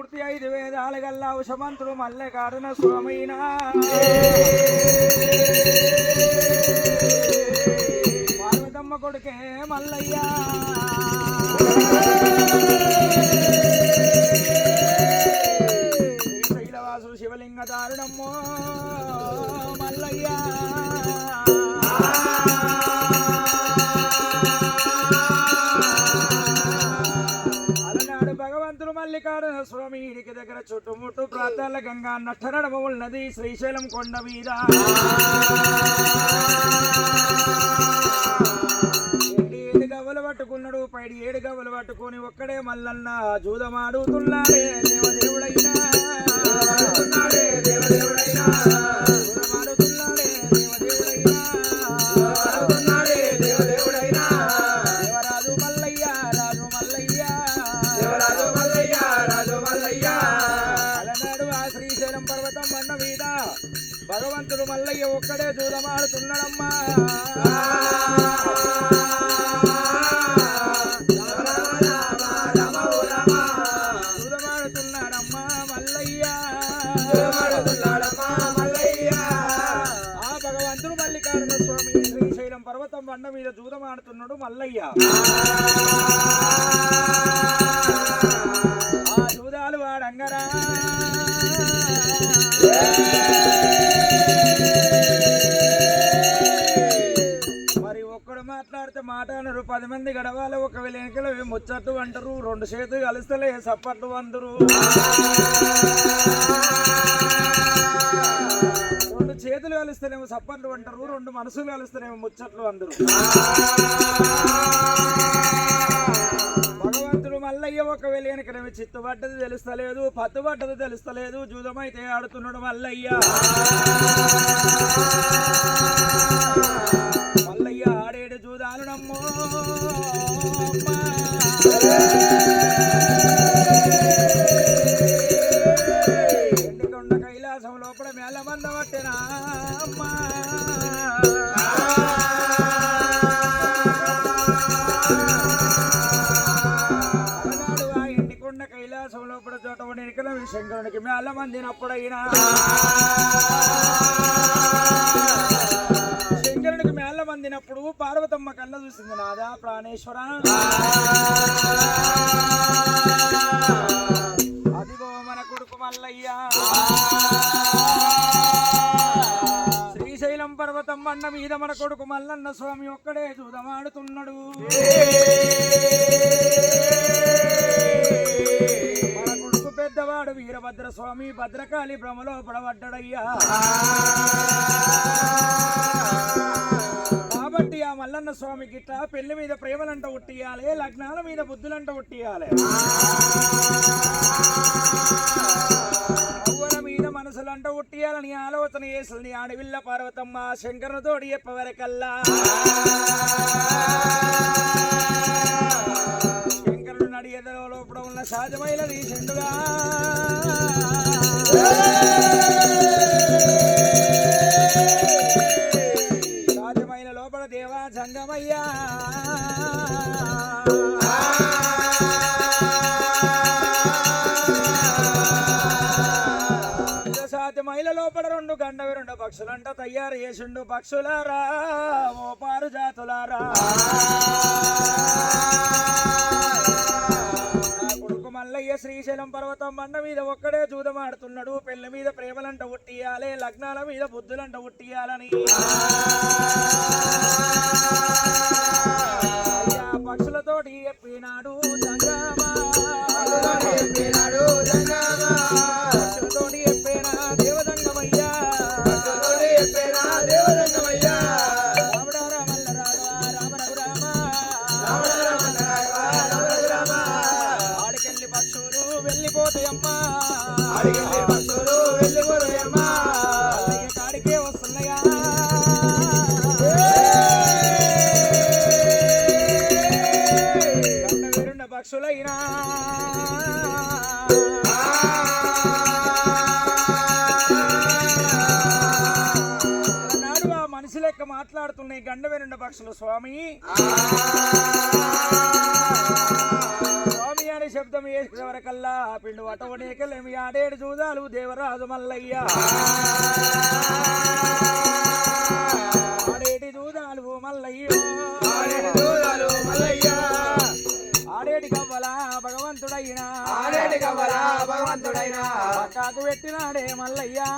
మూర్తి 5 వేదాలు గల్లా ఉషమంతుడు మల్లె కాడున స్వామినా పార్వతమ్మ కొడుకే మల్లయ్య శ్రీశైలవాసు శివలింగ దారుణమ్మో మల్లయ్య మల్లికార్జున స్వామి ఇంటికి దగ్గర చుట్టుముట్టు ప్రాంతాల గంగా నట్టనడమ ఉన్నది శ్రీశైలం కొండ మీద ఏడు గవ్వలు పట్టుకున్నాడు పైడి 7 గవ్వలు పట్టుకొని ఒక్కడే మల్లన్న జూదమాడుతున్నాడే దేవదేవుడైనా భగవంతుడు మల్లయ్య ఒక్కడే దూరమాడుతున్నాడమ్మా దూరమాడుతున్నాడమ్మా మల్లయ్య ఆ భగవంతుడు మల్లికార్జున స్వామి శ్రీశైలం పర్వతం బండ మీద దూరమాడుతున్నాడు మల్లయ్య ఆ దూదాలు వాడంగరా మరి ఒక్కడు మాట్లాడితే మాట అనరు 10 మంది గడవాలి ఒకవేళ వెనకలు ముచ్చట్టు అంటారు 2 చేతులు కలుస్తలే సప్పట్లు అందరు 2 చేతులు కలిస్తేనేమో సప్పట్లు అంటారు 2 మనసులు కలిస్తేనేమో ముచ్చట్లు అందరు భగవంతుడు మల్లయ్య ఒకవేళ వెనకనేమో చిత్తుబడ్డది తెలుస్తలేదు పత్తుబడ్డది తెలుస్తలేదు జూదమైతే ఆడుతున్నాడు మల్లయ్య మల్లయ్య ఆడేడు జూదాలు నమ్మో ఎండికొండ కైలాసం లోపల మేళ మంద పట్టినా అమ్మా కైలాసం లోపల చోట శంకరునికి మేళ మందినప్పుడైనా శంకరునికి మేళ మందినప్పుడు పార్వతమ్మ కళ్ళ చూసింది నాదా ప్రాణేశ్వర అదిగో మన కొడుకు మల్లయ్య శ్రీశైలం పర్వతం బండ మీద మన కొడుకు మల్లన్న స్వామి ఒక్కడే జూదమాడుతున్నాడు మన కొడుకు పెద్దవాడు వీరభద్ర స్వామి భద్రకాళి భ్రమలో పడబడ్డాడయ్యా కాబట్టి ఆ మల్లన్న స్వామి గిట్ట పెళ్లి మీద ప్రేమలంట ఉట్టియాలి లగ్నాల మీద బుద్ధులంట ఉట్టియాలి అవ్వల మీద మనసులంట ఉట్టియాలని ఆలోచన చేసింది ఆడవిల్ల పార్వతమ్మ శంకరుతోడి చెప్పవరకల్లా శంకరుడు నడియెదలో లోపల ఉన్న సాధ్యమైన తీసిండుగా సాధ్యమైన లోపల దేవా జంగమయ్యా సాధ్యమైన లోపల 2 గండవి 2 పక్షులంట తయారు చేసిండు పక్షులారా ఓ పారు జాతులారా మల్లయ్య శ్రీశైలం పర్వతం బండ మీద ఒక్కడే జూదమాడుతున్నాడు పెళ్లి మీద ప్రేమలంట ఉట్టియాలి లగ్నాల మీద బుద్ధులంట ఉట్టియాలని అయ్యా పక్షులతోటి చెప్పినాడు పక్షులతోటి చెప్పినా దేవదంగమయ్యా వెళ్ళిపోతాయమ్మా కాడికే వస్తున్నాయా వేరున్న పక్షులైనా నాడు ఆ మనిషి లెక్క మాట్లాడుతున్నాయి గండ వేరుండ పక్షులు స్వామి స్వామి అనే శబ్దం నీకెళ్ళమి వరకల్లా పిండు వటవ నీకెళ్ళమి ఆడేడు చూదాలు దేవరాజు మల్లయ్య ఆడేటి చూదాలు మల్లయ్య ఆడేటి కవ్వలా భగవంతుడైనా పక్కాకు పెట్టినాడే మల్లయ్యా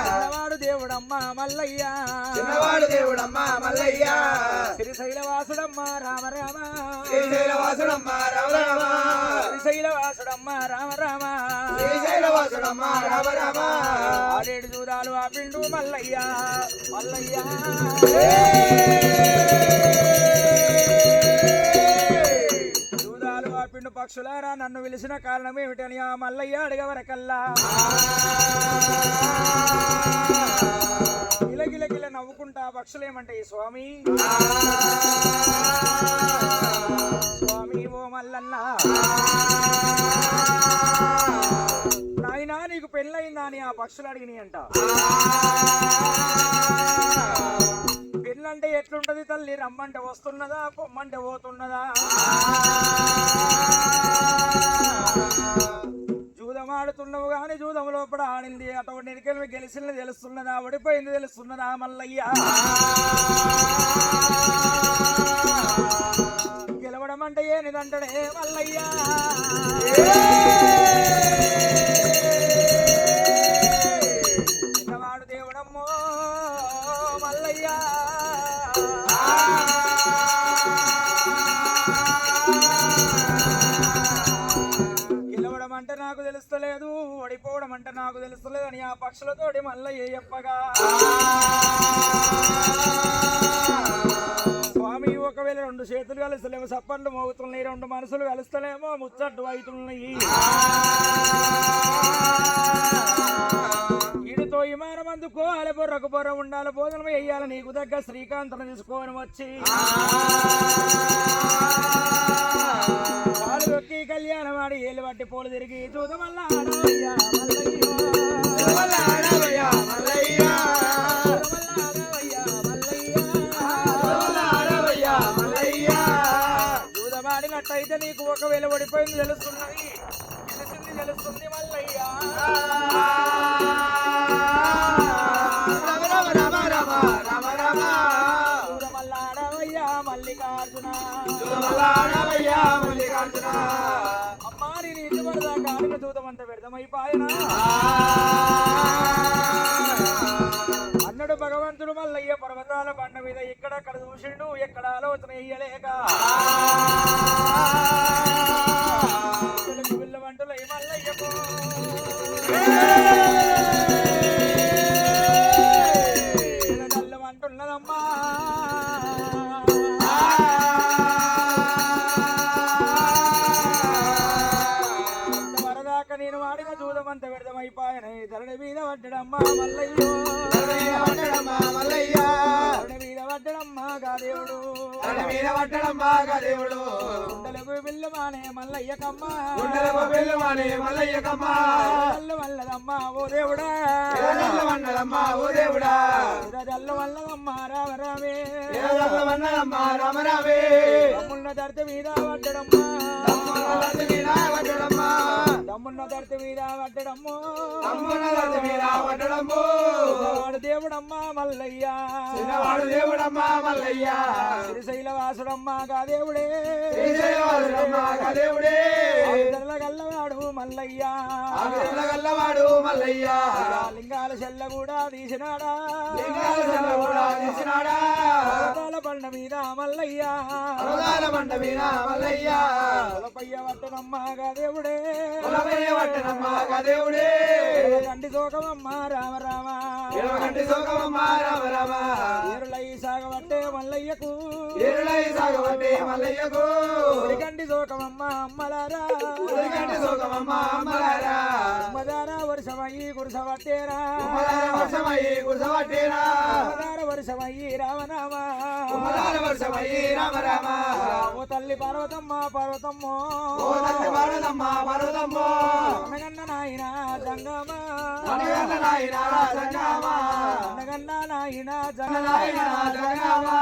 చిన్నవాడు దేవుడమ్మ మల్లయ్యా శ్రీశైలవాసుడమ్మ రామ రామ శ్రీశైలవాసుడమ్మ రామ రామ ఆడేడు చూడాలు ఆ పిండు మల్లయ్యా పిండు పక్షులారా నన్ను పిలిచిన కారణం ఏమిటని ఆ మల్లయ్య అడగవరకల్లా గిలగిలగిల నవ్వుకుంటా పక్షులేమంటే స్వామి ఓ మల్లన్న నాయనా నీకు పెళ్ళయిందా అని ఆ పక్షులు అడిగినాయి అంట పెళ్ళంటే ఎట్లుంటది తల్లి రమ్మంటే వస్తున్నదా పొమ్మంటే పోతున్నదా జూదమాడుతున్నావు గాని జూదం లోపల ఆడింది అటువంటి నిరికెళ్ళి గెలిచింది తెలుస్తున్నదా ఓడిపోయింది తెలుస్తున్నదా మల్లయ్య గెలవడం అంటే ఏనిదంటే మల్లయ్య చిన్నవాడు దేవుడమ్మో మల్లయ్య గెలవడం అంటే నాకు తెలుస్తలేదు ఓడిపోవడం అంటే నాకు తెలుస్తలేదు అని ఆ పక్షులతోటి మల్లయ్య చెప్పగా స్వామి ఒకవేళ రెండు చేతులు కలుస్తలేమో సప్పట్లు మోగుతున్నాయి రెండు మనసులు కలుస్తలేమో ముచ్చట్టు అవుతున్నాయి ఈడుతో విమానం అందుకోవాలి బొర్రకు బొర్ర ఉండాలి భోజనం వెయ్యాలి నీకు దగ్గర శ్రీకాంతను తీసుకొని వచ్చి వాడు దొక్కి కళ్యాణం ఆడి ఏళ్ళు పట్టి పోలు తిరిగి చూదమల్లా చూదమాడినట్టయితే నీకు ఒకవేళ ఓడిపోయింది తెలుస్తున్నది తెలుస్తుంది మల్లయ్యా మల్లికార్జున అమ్మారి నీటి వరద కానుక చూదమంత వ్యర్థమైపాయనా అన్నడు భగవంతుడు మల్లయ్య పర్వతాల బండ మీద ఎక్కడక్కడ చూసిండు ఎక్కడ ఆలోచన ఇయ్యలేక పిల్ల వంటలు మల్లయ్యకు అంటున్నదమ్మా వరదాకా నేను వాడిన చూదమంత వ్యర్థమైపాయన ధరణి మీద పడ్డడమ్మా మల్లయ్యో దేవుడు గుండెలకు బిల్లమానే మల్లయ్యకమ్మ వల్లదమ్మా ఓ దేవుడా వల్లదమ్మా రామరామే దమ్మున్న ధరతి మీద పడ్డడమ్మా దమ్మున్న ధరతి మీద పడ్డడమ్మో వాడు దేవుడమ్మా మల్లయ్యా శ్రీశైలవాసుడమ్మా గా దేవుడే గల్లవాడు మల్లయ్యా లింగాల చెల్ల కూడా తీసినాడా బండ మీద మల్లయ్యా పయ్య వట్టనమ్మా గా దేవుడే కంటి సోకమమ్మా రామ రామ ఏరులై సాగబట్టే మల్లయ్యకు కంటి సోకమమ్మా అమ్మలారా మదారా వర్షమయ్యి కురుసబట్టేరా వర్షమయ్యి రామనామా ఓ తల్లి పార్వతమ్మ అనగన్న నాయన జంగమా అనగన్న నాయన జంగమా